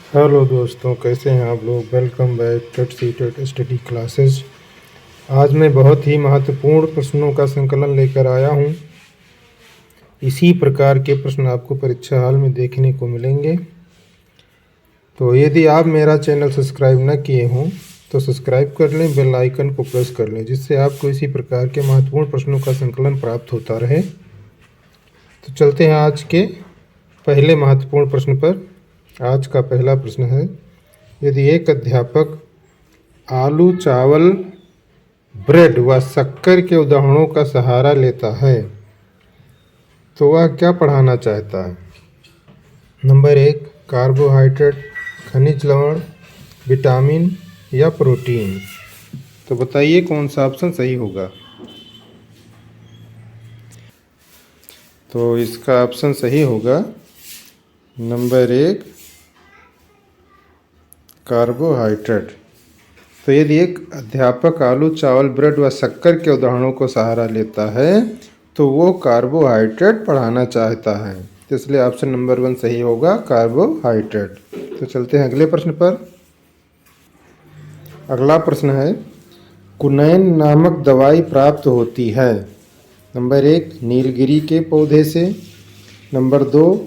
Hello दोस्तों, कैसे हैं आप लोग। Welcome back TET C TET study classes. आज मैं बहुत ही महत्वपूर्ण प्रश्नों का संकलन लेकर आया हूं। इसी प्रकार के प्रश्न आपको परीक्षा हाल में देखने को मिलेंगे। तो यदि आप मेरा चैनल सब्सक्राइब न किए हों तो सब्सक्राइब कर लें, बेल आइकन को प्रेस कर लें, जिससे आपको इसी प्रकार के महत्वपूर्ण प्रश्नों का संकलन प्राप्त होता रहे। तो चलते हैं आज के पहले महत्वपूर्ण प्रश्न पर। आज का पहला प्रश्न है, यदि एक अध्यापक आलू, चावल, ब्रेड व शक्कर के उदाहरणों का सहारा लेता है तो वह क्या पढ़ाना चाहता है। नंबर 1, कार्बोहाइड्रेट, खनिज लवण, विटामिन या प्रोटीन। तो बताइए कौन सा ऑप्शन सही होगा। तो इसका ऑप्शन सही होगा नंबर 1, कार्बोहाइड्रेट। तो यदि एक अध्यापक आलू, चावल, ब्रेड व शक्कर के उदाहरणों को सहारा लेता है तो वो कार्बोहाइड्रेट पढ़ाना चाहता है। तो इसलिए ऑप्शन नंबर 1 सही होगा, कार्बोहाइड्रेट। तो चलते हैं अगले प्रश्न पर। अगला प्रश्न है, कुनैन नामक दवाई प्राप्त होती है। नंबर 1, नीलगिरी के पौधे से। नंबर 2,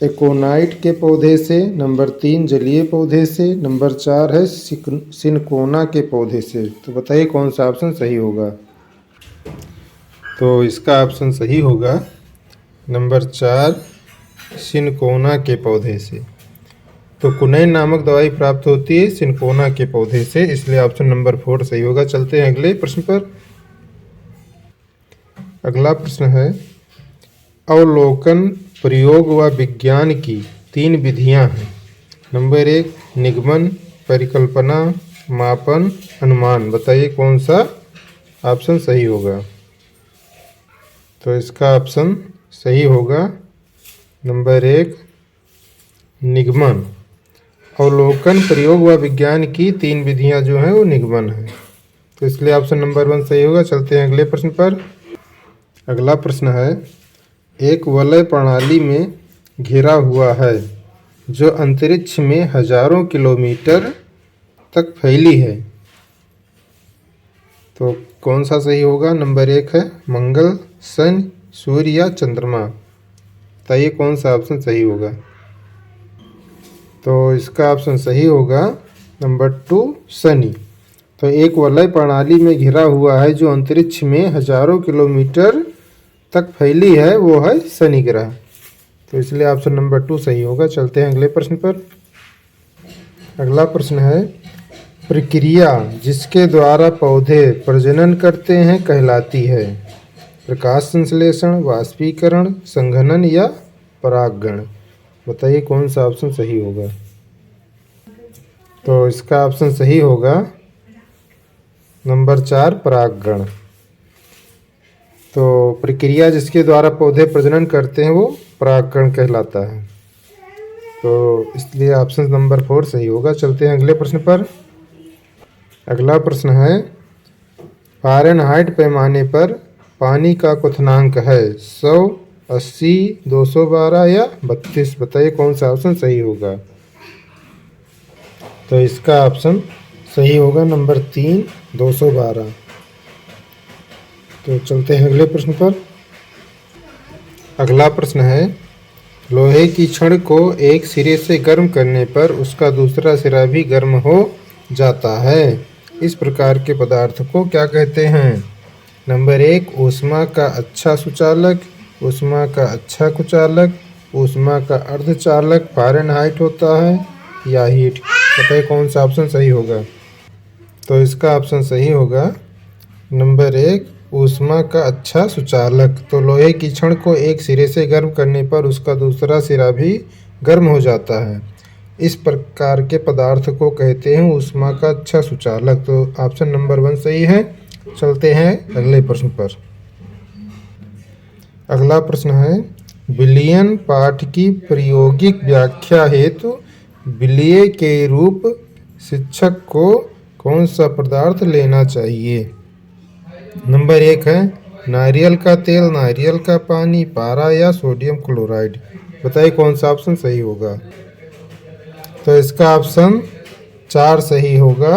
एकोनाइट के पौधे से। नंबर 3, जलीय पौधे से। नंबर 4 है सिनकोना के पौधे से। तो बताइए कौन सा ऑप्शन सही होगा। तो इसका ऑप्शन सही होगा नंबर 4, सिनकोना के पौधे से। तो कुनैन नामक दवाई प्राप्त होती है सिनकोना के पौधे से, इसलिए ऑप्शन नंबर 4 सही होगा। चलते हैं अगले प्रश्न पर। अगला प्रश्न है, अवलोकन, प्रयोग व विज्ञान की 3 विधियां हैं। नंबर 1, निगमन, परिकल्पना, मापन, अनुमान। बताइए कौन सा ऑप्शन सही होगा। तो इसका ऑप्शन सही होगा नंबर 1, निगमन। अवलोकन, प्रयोग व विज्ञान की 3 विधियां जो हैं वो निगमन है। तो इसलिए ऑप्शन नंबर 1 सही होगा। चलते हैं अगले प्रश्न पर। अगला प्रश्न है, एक वलय प्रणाली में घिरा हुआ है जो अंतरिक्ष में हजारों किलोमीटर तक फैली है। तो कौन सा सही होगा। नंबर 1 है मंगल, शनि, सूर्य या चंद्रमा। बताइए कौन सा ऑप्शन सही होगा। तो इसका ऑप्शन सही होगा नंबर 2, शनि। तो एक वलय प्रणाली में घिरा हुआ है जो अंतरिक्ष में हजारों किलोमीटर तक फैली है, वो है शनि ग्रह। तो इसलिए ऑप्शन नंबर 2 सही होगा। चलते हैं अगले प्रश्न पर। अगला प्रश्न है, प्रक्रिया जिसके द्वारा पौधे प्रजनन करते हैं कहलाती है। प्रकाश संश्लेषण, वाष्पीकरण, संघनन या परागण। बताइए कौन सा ऑप्शन सही होगा। तो इसका ऑप्शन सही होगा नंबर 4, परागण। तो प्रक्रिया जिसके द्वारा पौधे प्रजनन करते हैं वो परागण कहलाता है। तो इसलिए ऑप्शन नंबर 4 सही होगा। चलते हैं अगले प्रश्न पर। अगला प्रश्न है, फ़ारेनहाइट पैमाने पर पानी का क्वथनांक है 100, 80, 212 या 32। बताइए कौन सा ऑप्शन सही होगा। तो इसका ऑप्शन सही होगा नंबर 3, 212। तो चलते हैं अगले प्रश्न पर। अगला प्रश्न है, लोहे की छड़ को एक सिरे से गर्म करने पर उसका दूसरा सिरा भी गर्म हो जाता है। इस प्रकार के पदार्थ को क्या कहते हैं। नंबर 1, ऊष्मा का अच्छा सुचालक, ऊष्मा का अच्छा कुचालक, ऊष्मा का अर्धचालक फ़ारेनहाइट होता है या हीट। बताइए कौन सा ऑप्शन सही होगा। तो इसका ऑप्शन सही होगा नंबर 1, ऊष्मा का अच्छा सुचालक। तो लोहे की छड़ को एक सिरे से गर्म करने पर उसका दूसरा सिरा भी गर्म हो जाता है। इस प्रकार के पदार्थ को कहते हैं ऊष्मा का अच्छा सुचालक। तो ऑप्शन नंबर 1 सही है। चलते हैं अगले प्रश्न पर। अगला प्रश्न है, विलयन पाठ की प्रायोगिक व्याख्या हेतु विलय के रूप शिक्षक को कौन सा पदार्थ लेना चाहिए। नंबर 1 है नारियल का तेल, नारियल का पानी, पारा या सोडियम क्लोराइड। बताइए कौन सा ऑप्शन सही होगा। तो इसका ऑप्शन 4 सही होगा,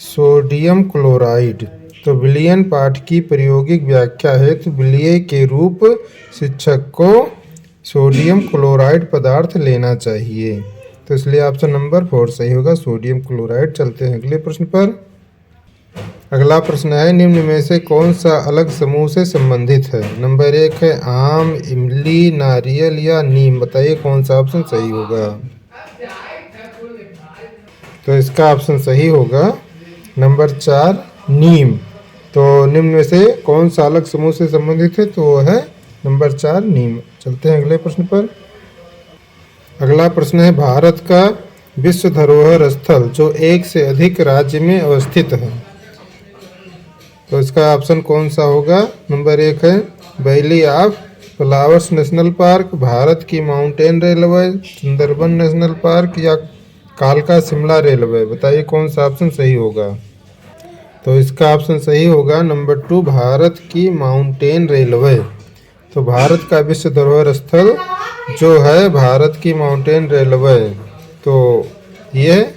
सोडियम क्लोराइड। तो विलियन पाठ की प्रायोगिक व्याख्या है तो विलिय के रूप शिक्षक को सोडियम क्लोराइड पदार्थ लेना चाहिए। तो इसलिए ऑप्शन नंबर 4 सही होगा, सोडियम क्लोराइड। चलते हैं अगले प्रश्न पर। अगला प्रश्न है, निम्न में से कौन सा अलग समूह से संबंधित है? नंबर 1 है आम, इमली, नारियल या नीम। बताइए कौन सा ऑप्शन सही होगा। तो इसका ऑप्शन सही होगा नंबर 4 नीम। तो निम्न में से कौन सा अलग समूह से संबंधित है? तो वो है नंबर 4 नीम। चलते हैं अगले प्रश्न पर। अगला प्रश्न है, भारत का विश्व धरोहर स्थल जो एक से अधिक राज्य में अवस्थित है। तो इसका ऑप्शन कौन सा होगा? नंबर 1 है valley of flowers national park, Bharat की mountain railway, Sundarban national park या कालका शिमला रेलवे। बताइए कौन सा ऑप्शन सही होगा। तो इसका ऑप्शन सही होगा नंबर 2 भारत की माउंटेन रेलवे। तो भारत का विश्व धरोहर स्थल जो है भारत की माउंटेन रेलवे, तो यह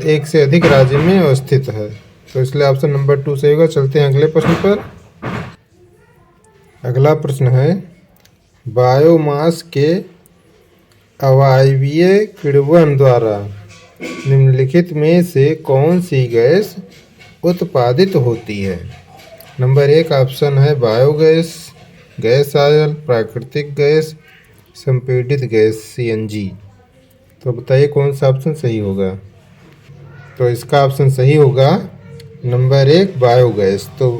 एक से अधिक राज्य में अवस्थित है। तो इसलिए ऑप्शन नंबर 2 सही होगा। चलते हैं अगले प्रश्न पर। अगला प्रश्न है, बायोमास के अवायवीय किण्वन द्वारा निम्नलिखित में से कौन सी गैस उत्पादित होती है? नंबर 1 ऑप्शन है बायोगैस, गैस ऑयल, प्राकृतिक गैस, संपीड़ित गैस सीएनजी। तो बताइए कौन सा ऑप्शन सही होगा। तो इसका ऑप्शन सही होगा नंबर 1 बायोगैस। तो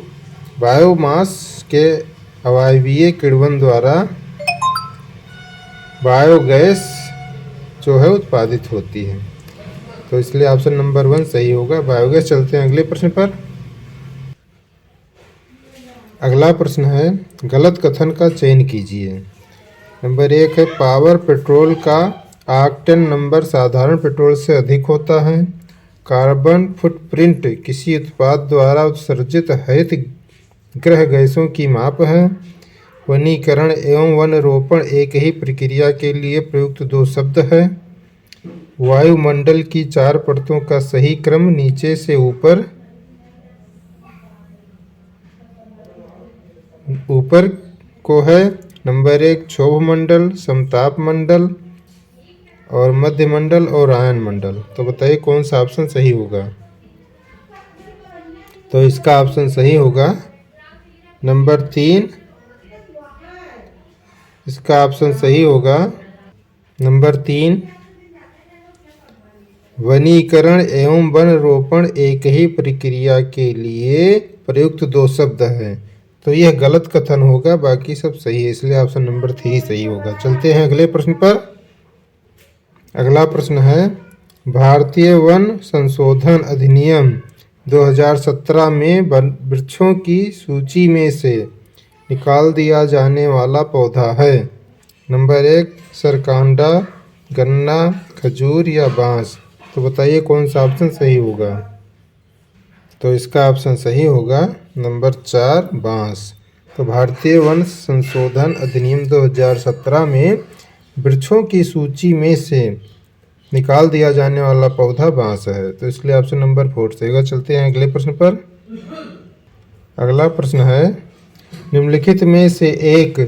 बायोमास के अवायवीय किण्वन द्वारा बायोगैस जो है उत्पादित होती है। तो इसलिए ऑप्शन नंबर 1 सही होगा, बायोगैस। चलते हैं अगले प्रश्न पर। अगला प्रश्न है, गलत कथन का चयन कीजिए। नंबर 1 है पावर पेट्रोल का ऑक्टेन नंबर साधारण पेट्रोल से अधिक होता है। कार्बन फुटप्रिंट किसी उत्पाद द्वारा उत्सर्जित हरित गृह गैसों की माप है। वनीकरण एवं वन रोपण एक ही प्रक्रिया के लिए प्रयुक्त 2 शब्द है। वायुमंडल की 4 परतों का सही क्रम नीचे से ऊपर को है। नंबर 1 क्षोभ मंडल, समताप मंडल और मध्य मंडल और आयन मंडल। तो बताइए कौन सा ऑप्शन सही होगा। तो इसका ऑप्शन सही होगा नंबर 3। इसका ऑप्शन सही होगा नंबर 3, वनीकरण एवं वन रोपण एक ही प्रक्रिया के लिए प्रयुक्त 2 शब्द हैं। तो यह गलत कथन होगा, बाकी सब सही है, इसलिए ऑप्शन नंबर 3 सही होगा। चलते हैं अगले प्रश्न पर। अगला प्रश्न है, भारतीय वन संशोधन अधिनियम 2017 में वृक्षों की सूची में से निकाल दिया जाने वाला पौधा है। नंबर 1 सरकांडा, गन्ना, खजूर या बांस। तो बताइए कौन सा ऑप्शन सही होगा। तो इसका ऑप्शन सही होगा नंबर 4 बांस। तो भारतीय वन संशोधन अधिनियम 2017 में वृक्षों की सूची में से निकाल दिया जाने वाला पौधा बांस है। तो इसलिए ऑप्शन नंबर 4 सही होगा। चलते हैं अगले प्रश्न पर। अगला प्रश्न है, निम्नलिखित में से एक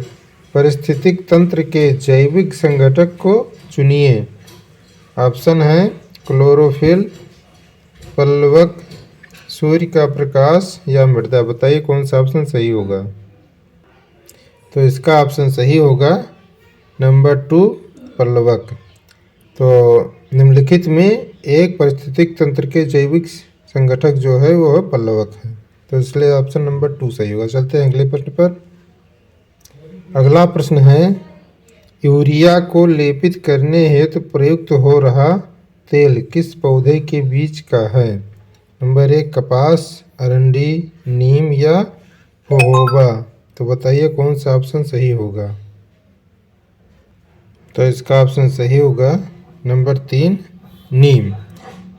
पारिस्थितिक तंत्र के जैविक संघटक को चुनिए। ऑप्शन है क्लोरोफिल, पल्लवक, सूर्य का प्रकाश या मृदा। बताइए कौन सा ऑप्शन सही होगा। तो इसका ऑप्शन सही होगा नंबर 2 पल्लवक। तो निम्नलिखित में एक पारिस्थितिक तंत्र के जैविक संगठक जो है वो पल्लवक है। तो इसलिए ऑप्शन नंबर 2 सही होगा। चलते हैं अगले प्रश्न पर। अगला प्रश्न है, यूरिया को लेपित करने हेतु प्रयुक्त हो रहा तेल किस पौधे के बीज का है। नंबर 1 कपास, अरंडी, नीम या होहोबा। तो बताइए कौन सा ऑप्शन सही होगा। तो इसका ऑप्शन सही होगा नंबर 3 नीम।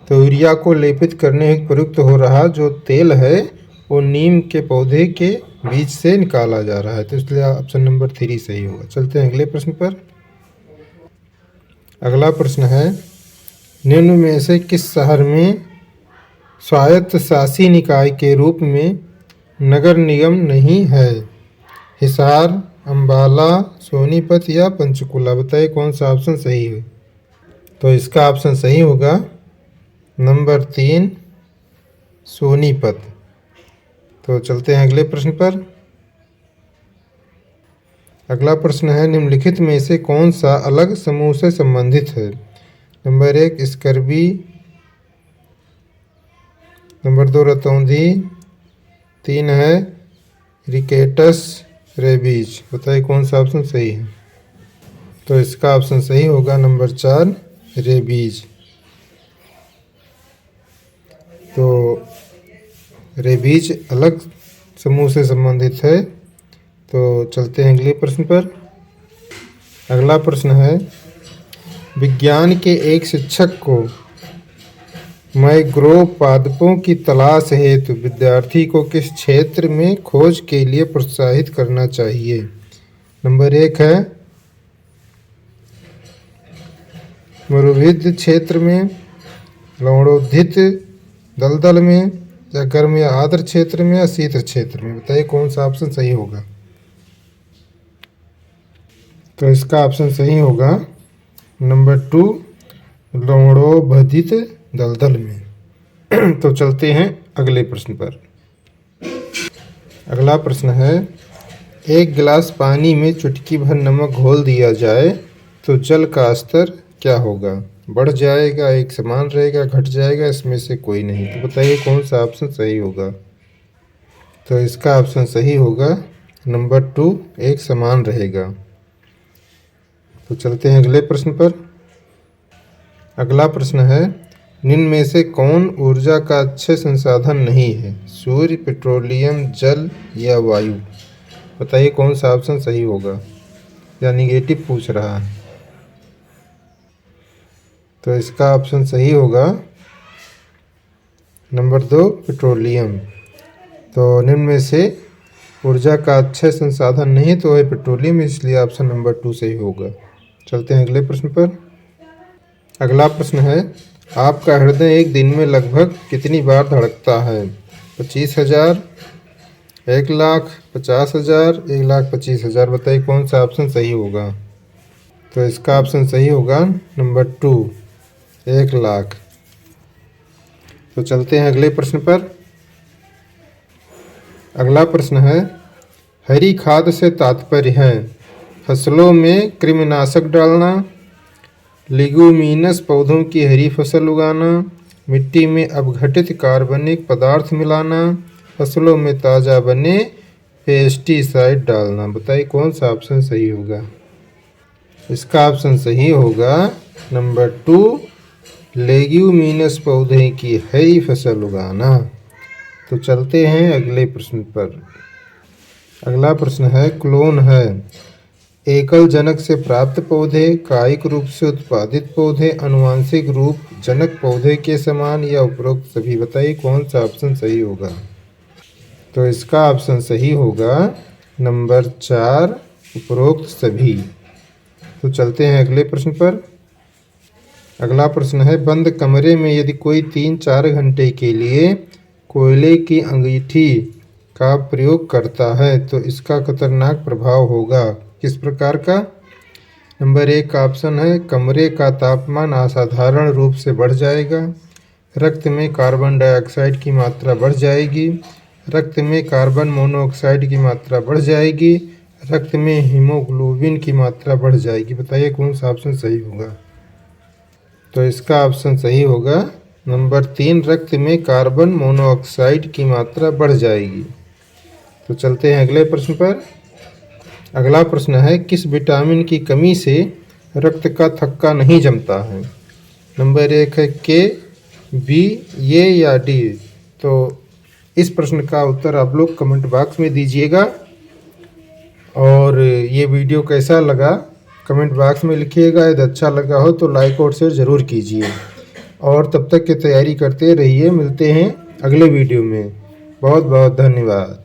तो यूरिया को लेपित करने हेतु प्रयुक्त हो रहा जो तेल है वो नीम के पौधे के बीज से निकाला जा रहा है। तो इसलिए ऑप्शन नंबर 3 सही होगा। चलते हैं अगले प्रश्न पर। अगला प्रश्न है, निम्न में से किस शहर में स्वायत्त शासी निकाय के रूप में नगर निगम नहीं है? हिसार, अम्बाला, सोनीपत या पंचकुला? बताइए कौन सा ऑप्शन सही है। तो इसका ऑप्शन सही होगा नंबर 3 सोनीपत। तो चलते हैं अगले प्रश्न पर। अगला प्रश्न है निम्नलिखित में से कौन सा अलग समूह से संबंधित है? नंबर 1 स्कर्वी, नंबर 2 रतौंधी, 3 है रिकेटस, रेबीज। बताइए कौन सा ऑप्शन सही है। तो इसका ऑप्शन सही होगा नंबर 4 रेबीज। तो रेबीज अलग समूह से संबंधित है। तो चलते हैं अगले प्रश्न पर। अगला प्रश्न है विज्ञान के एक शिक्षक को मैंग्रोव पादपों की तलाश हेतु विद्यार्थी को किस क्षेत्र में खोज के लिए प्रोत्साहित करना चाहिए? नंबर 1 है मरुभूमि क्षेत्र में, लवणोद्भिद दलदल में, या गर्म या आर्द्र क्षेत्र में, या शीत क्षेत्र में? बताइए कौन सा ऑप्शन सही होगा। तो इसका ऑप्शन सही होगा नंबर 2 लवणोद्भिद दलदल में। तो चलते हैं अगले प्रश्न पर। अगला प्रश्न है एक गिलास पानी में चुटकी भर नमक घोल दिया जाए तो जल का स्तर क्या होगा? बढ़ जाएगा, एक समान रहेगा, घट जाएगा, इसमें से कोई नहीं? तो बताइए कौन सा ऑप्शन सही होगा। तो इसका ऑप्शन सही होगा नंबर 2 एक समान रहेगा। तो चलते हैं अगले प्रश्न पर। अगला प्रश्न है निम्न में से कौन ऊर्जा का अच्छे संसाधन नहीं है? सूर्य, पेट्रोलियम, जल या वायु? बताइए कौन सा ऑप्शन सही होगा, या निगेटिव पूछ रहा है। तो इसका ऑप्शन सही होगा नंबर 2 पेट्रोलियम। तो निम्न में से ऊर्जा का अच्छे संसाधन नहीं तो वह पेट्रोलियम, इसलिए ऑप्शन नंबर 2 सही होगा। चलते हैं अगले प्रश्न पर। अगला प्रश्न है आपका हृदय एक दिन में लगभग कितनी बार धड़कता है? 25,000, 1,00,000, 50,000, 1,25,000? बताइए कौन सा ऑप्शन सही होगा। तो इसका ऑप्शन सही होगा नंबर 2 1,00,000। तो चलते हैं अगले प्रश्न पर। अगला प्रश्न है हरी खाद से तात्पर्य है फसलों में कृमिनाशक डालना, लिगुमिनस पौधों की हरी फसल उगाना, मिट्टी में अपघटित कार्बनिक पदार्थ मिलाना, फसलों में ताज़ा बने पेस्टिसाइड डालना? बताइए कौन सा ऑप्शन सही होगा। इसका ऑप्शन सही होगा नंबर 2 लेग्यूमिनस पौधे की हरी फसल उगाना। तो चलते हैं अगले प्रश्न पर। अगला प्रश्न है क्लोन है एकल जनक से प्राप्त पौधे, कायिक रूप से उत्पादित पौधे, आनुवंशिक रूप जनक पौधे के समान, या उपरोक्त सभी? बताइए कौन सा ऑप्शन सही होगा। तो इसका ऑप्शन सही होगा नंबर 4 उपरोक्त सभी। तो चलते हैं अगले प्रश्न पर। अगला प्रश्न है बंद कमरे में यदि कोई 3-4 घंटे के लिए कोयले की अंगीठी का प्रयोग करता है तो इसका खतरनाक प्रभाव होगा किस प्रकार का? नंबर 1 का ऑप्शन है कमरे का तापमान असाधारण रूप से बढ़ जाएगा, रक्त में कार्बन डाइऑक्साइड की मात्रा बढ़ जाएगी, रक्त में कार्बन मोनोऑक्साइड की मात्रा बढ़ जाएगी, रक्त में हीमोग्लोबिन की मात्रा बढ़ जाएगी? बताइए कौन सा ऑप्शन सही होगा। तो इसका ऑप्शन सही होगा नंबर 3 रक्त में कार्बन मोनोऑक्साइड की मात्रा बढ़ जाएगी। तो चलते हैं अगले प्रश्न पर। अगला प्रश्न है किस विटामिन की कमी से रक्त का थक्का नहीं जमता है? नंबर 1 है के, बी, ए या डी? तो इस प्रश्न का उत्तर आप लोग कमेंट बॉक्स में दीजिएगा। और ये वीडियो कैसा लगा कमेंट बॉक्स में लिखिएगा। यदि अच्छा लगा हो तो लाइक और शेयर ज़रूर कीजिए। और तब तक की तैयारी करते रहिए। मिलते हैं अगले वीडियो में। बहुत बहुत धन्यवाद।